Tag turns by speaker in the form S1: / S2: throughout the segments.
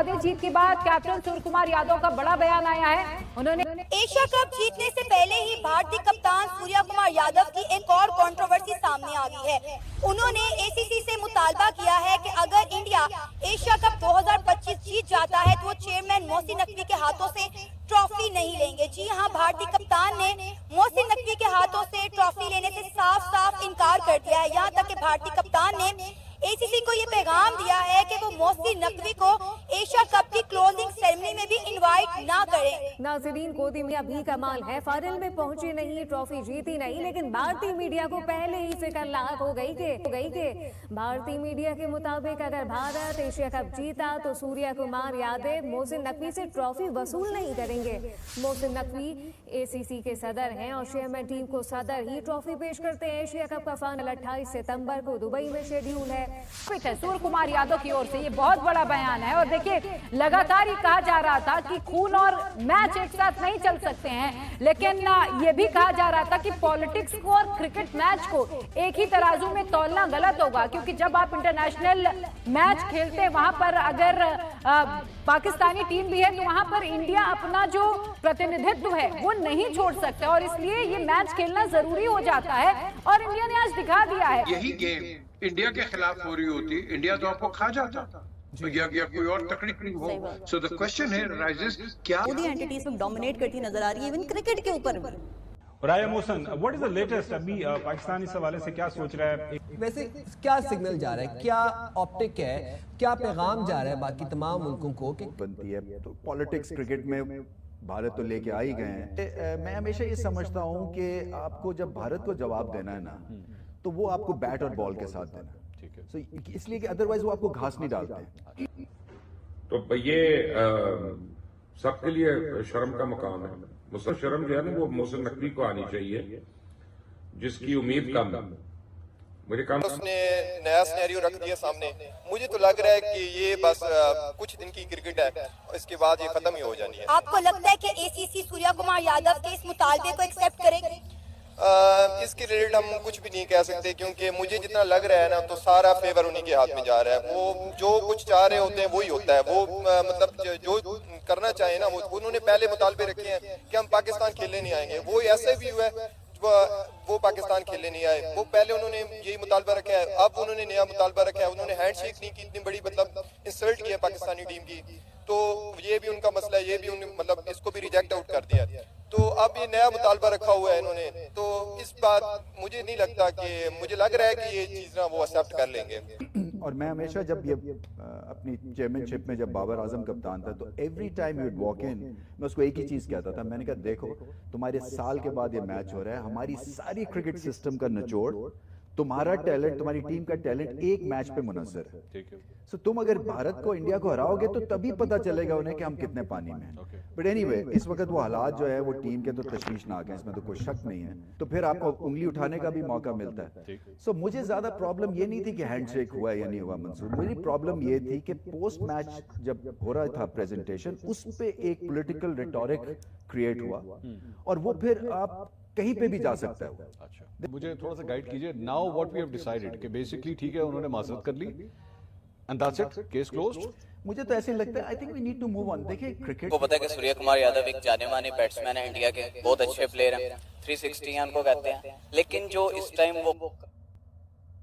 S1: बता दें, जीत के बाद कैप्टन सूर्य कुमार यादव का बड़ा बयान आया है। उन्होंने
S2: एशिया कप जीतने से पहले ही भारतीय कप्तान सूर्य कुमार यादव की एक और कंट्रोवर्सी सामने आ गई है। उन्होंने एसीसी से मुतालबा किया है कि अगर इंडिया एशिया कप 2025 जीत जाता है तो वो चेयरमैन मोहसिन नकवी के हाथों से ट्रॉफी नहीं लेंगे। जी हाँ, भारतीय कप्तान ने मोहसिन नकवी के हाथों से ट्रॉफी लेने से साफ साफ इनकार कर दिया है। यहाँ तक कि भारतीय कप्तान ने एसीसी को ये पैगाम दिया है कि वो मोहसिन नकवी को एशिया कप की क्लोजिंग सेरेमनी में भी इनवाइट ना करें।
S1: नाज़रीन, गोदी में अभी कमाल है, फाइनल में पहुंची नहीं, ट्रॉफी जीती नहीं, लेकिन भारतीय मीडिया को पहले ही फिक्र लाक हो गई के भारतीय मीडिया के मुताबिक अगर भारत एशिया कप जीता तो सूर्य कुमार यादव मोहसिन नकवी से ट्रॉफी वसूल नहीं करेंगे। मोहसिन नकवी एसीसी के सदर हैं और चेयरमैन टीम को सदर ही ट्रॉफी पेश करते हैं। एशिया कप का फाइनल 28 सितंबर को दुबई में शेड्यूल है। सूर्य कुमार यादव की ओर से ये बहुत बड़ा बयान है। और देखिए, लगातार ये कहा जा रहा था कि खून और मैच एक साथ नहीं चल सकते हैं, लेकिन ये भी कहा जा रहा था कि पॉलिटिक्स को और क्रिकेट मैच को एक ही तराजू में तौलना गलत होगा, क्योंकि जब आप इंटरनेशनल मैच खेलते हैं वहां पर अगर पाकिस्तानी टीम भी है तो वहां पर इंडिया अपना जो प्रतिनिधित्व है वो नहीं छोड़ सकता, और इसलिए ये मैच खेलना जरूरी हो जाता है। और इंडिया ने आज दिखा दिया है।
S3: यही गेम इंडिया के खिलाफ हो रही होती, इंडिया तो आपको खा जाता या कोई और तकनीक नहीं हो। सो द क्वेश्चन है राइजेस, क्या
S2: सऊदी एंटिटीज में डोमिनेट करती नजर आ रही है, इवन क्रिकेट के ऊपर भी।
S4: राया Mohsin, what is the latest? अभी पाकिस्तान इस हवाले से क्या सोच रहा है?
S5: वैसे क्या सिग्नल जा रहा है, क्या ऑप्टिक है, क्या पैगाम जा रहा है बाकी तमाम मुल्कों को कि
S6: बनती है? तो पॉलिटिक्स क्रिकेट में भारत तो लेके आ ही गए हैं। मैं हमेशा ये समझता हूँ कि आपको जब भारत को जवाब देना है ना, तो वो आपको बैट और बॉल के साथ देना। ठीक है। So, इसलिए कि अदरवाइज वो आपको घास नहीं डालते हैं।
S7: तो ये सबके लिए शर्म का मुकाम है। मुझसे शर्म जो है ना वो मोहसिन नकवी को आनी चाहिए, जिसकी उम्मीद कम है। मुझे कम
S8: उसने नया सिनेरियो रख दिया सामने। मुझे तो लग रहा है कि ये बस कुछ दिन की क्रिकेट है, इसके बाद ये खत्म ही हो जानी है।
S2: आपको लगता है कि एसीसी सूर्य कुमार यादव के इस मुतालबे को एक्सेप्ट करेगी?
S8: इसके रिलेटेड हम कुछ भी नहीं कह सकते, क्योंकि मुझे जितना लग रहा है ना तो सारा फेवर उन्हीं के हाथ में जा रहा है। वो जो कुछ चाह रहे होते हैं वही होता है। वो मतलब जो करना चाहे ना, वो उन्होंने पहले मुतालबे रखे हैं कि हम पाकिस्तान खेलने नहीं आएंगे। वो ऐसे भी हुआ है, वो पाकिस्तान खेलने नहीं आए। वो पहले उन्होंने यही मुतालबा रखा है, अब उन्होंने नया मुतालबा रखा है। उन्होंने हैंडशेक नहीं की, इतनी बड़ी मतलब इंसल्ट की है पाकिस्तानी टीम की, तो ये भी उनका मसला है। ये भी मतलब इसको भी रिजेक्ट आउट कर दिया। तो अब ये नया मुतालबा रखा हुआ है इन्होंने, तो इस बात मुझे नहीं लगता कि, मुझे लग रहा है कि ये चीज़ ना वो एक्सेप्ट कर लेंगे।
S6: और मैं हमेशा जब ये अपनी चेयरमैनशिप में जब बाबर आजम कप्तान था, तो every time you'd walk in, मैं उसको एक ही चीज़ कहता था। मैंने कहा देखो, तुम्हारे साल के बाद ये मैच हो रहा है, हमारी सारी क्रिकेट सिस्टम का निचोड़, तुम्हारा टैलेंट, तुम्हारी टीम का टैलेंट एक मैच पे मुनसर है। सो तुम अगर भारत को, इंडिया को हराओगे तो तभी पता चलेगा उन्हें कि हम कितने पानी में हैं। बट एनीवे, इस वक्त वो हालात जो है वो टीम के तो तशवीशनाक हैं, इसमें तो कोई शक नहीं है। तो फिर आपको उंगली उठाने का भी मौका मिलता है। सो मुझे ज्यादा प्रॉब्लम ये नहीं थी कि हैंडशेक हुआ या नहीं हुआ मंसूर। मेरी प्रॉब्लम ये थी कि पोस्ट मैच जब हो रहा था प्रेजेंटेशन, उस पे एक पॉलिटिकल रिटोरिक क्रिएट हुआ, और वो फिर आप कहीं पे भी जा सकता है।
S9: अच्छा, मुझे थोड़ा सा गाइड कीजिए। Now what we have decided कि बेसिकली ठीक है, उन्होंने माजरत कर ली and that's it, case closed.
S6: मुझे तो ऐसे लगता है, I think we need to move on. देखिए, क्रिकेट
S10: को पता है कि सूर्य कुमार यादव एक जाने माने बैट्समैन है इंडिया के, बहुत अच्छे प्लेयर हैं, 360 हैं उनको कहते हैं। लेकिन जो इस टाइम वो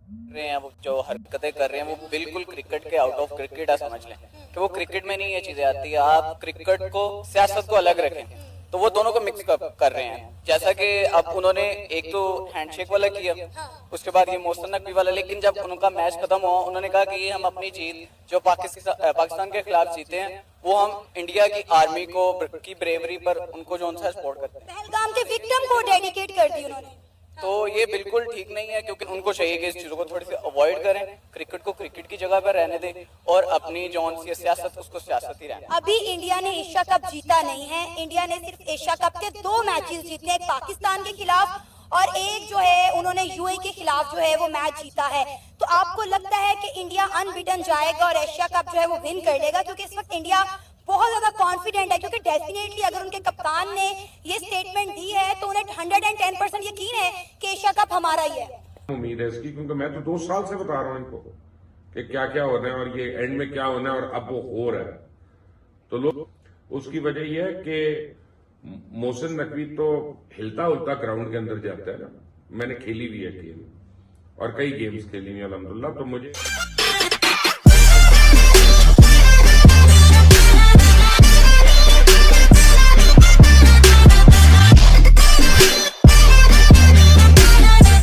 S10: रहे हैं, वो जो हरकतें कर रहे हैं, वो बिल्कुल क्रिकेट के आउट ऑफ क्रिकेट है। समझ लें कि वो क्रिकेट में नहीं ये चीजें आती है। आप क्रिकेट को, सियासत को अलग रखें, तो वो दोनों को मिक्स कर रहे हैं। जैसा कि अब उन्होंने एक तो हैंडशेक वाला किया, उसके बाद ये मोहसिन नकवी वाला। लेकिन जब उनका मैच खत्म हुआ, उन्होंने कहा कि ये हम अपनी जीत जो पाकिस्तान के खिलाफ जीते हैं, वो हम इंडिया की आर्मी को की ब्रेवरी पर उनको जो उनसे सपोर्ट करते हैं।
S2: पहलगाम के विक्टिम को डेडिकेट कर दी उन्होंने।
S10: तो ये बिल्कुल ठीक नहीं है, क्योंकि उनको चाहिए कि इस चीजों को थोड़ी सी अवॉइड करें, क्रिकेट को क्रिकेट की जगह पर रहने दें, और अपनी जो सियासत उसको सियासत ही रहने।
S2: अभी इंडिया ने एशिया कप जीता नहीं है। इंडिया ने सिर्फ एशिया कप के 2 मैचेस जीते, एक पाकिस्तान के खिलाफ और एक जो है उन्होंने यूएई के खिलाफ जो है वो मैच जीता है। तो आपको लगता है कि इंडिया अनबीटन जाएगा और एशिया कप जो है वो विन कर लेगा? क्योंकि इस वक्त इंडिया बहुत ज्यादा कॉन्फिडेंट है, क्योंकि डेफिनेटली अगर उनके कप्तान ने ये स्टेटमेंट दी है तो उन्हें 110% यकीन है कि एशिया कप हमारा ही है।
S7: उम्मीद है इसकी, क्योंकि मैं तो 2 साल से बता रहा हूँ इनको कि क्या क्या होना है और ये एंड में क्या होना है, और अब वो हो रहा है। तो लोग, उसकी वजह यह है कि मोहसिन नकवी तो हिलता हुलता ग्राउंड के अंदर जाता है ना। मैंने खेली भी है गेम और कई गेम्स खेली हुई अल्हम्दुलिल्लाह, तो मुझे